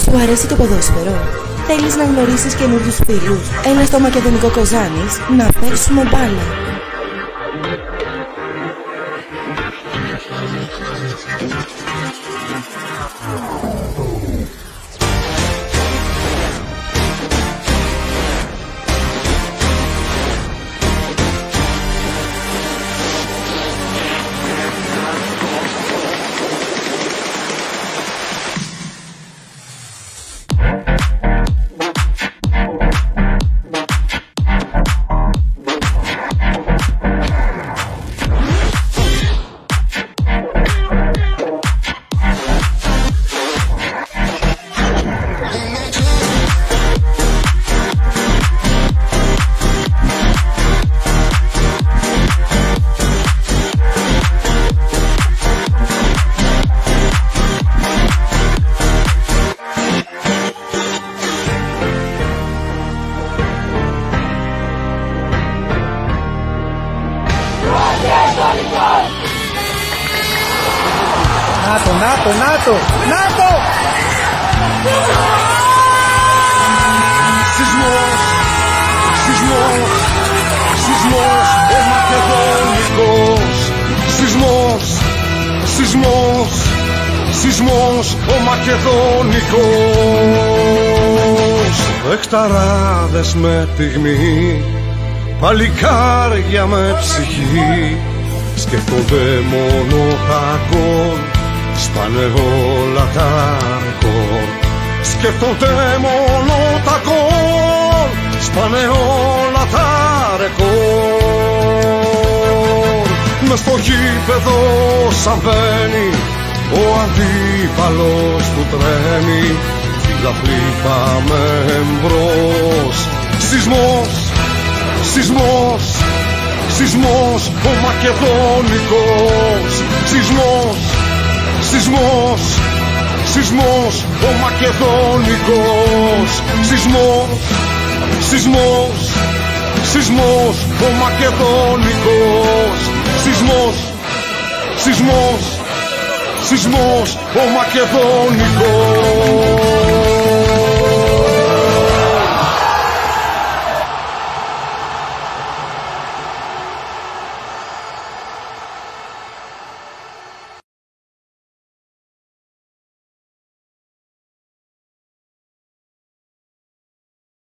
Σου αρέσει το ποδόσφαιρο? Θέλεις να γνωρίσεις καινούριους φίλους? Έλα στο Μακεδονικό Κοζάνης να παίξουμε μπάλα. Νάτο! Σεισμός, ο Μακεδονικός. Σεισμός, ο Μακεδονικός. Εκταράδες με πυγμή, παλικάρια με ψυχή, σκέφτονται μόνο τα γκολ, σπάνε όλα τα ρεκόρ. Σκέφτονται μόνο τα γκολ, σπάνε όλα τα ρεκόρ. Μες στο γήπεδο σαν μπαίνει, ο αντίπαλος του τρέμει, φιλαθλοί πάμε εμπρός. Σεισμός, ο Μακεδονικός. Σεισμός, ο Μακεδονικός. Σεισμός, ο Μακεδονικός. Σεισμός, ο Μακεδονικός.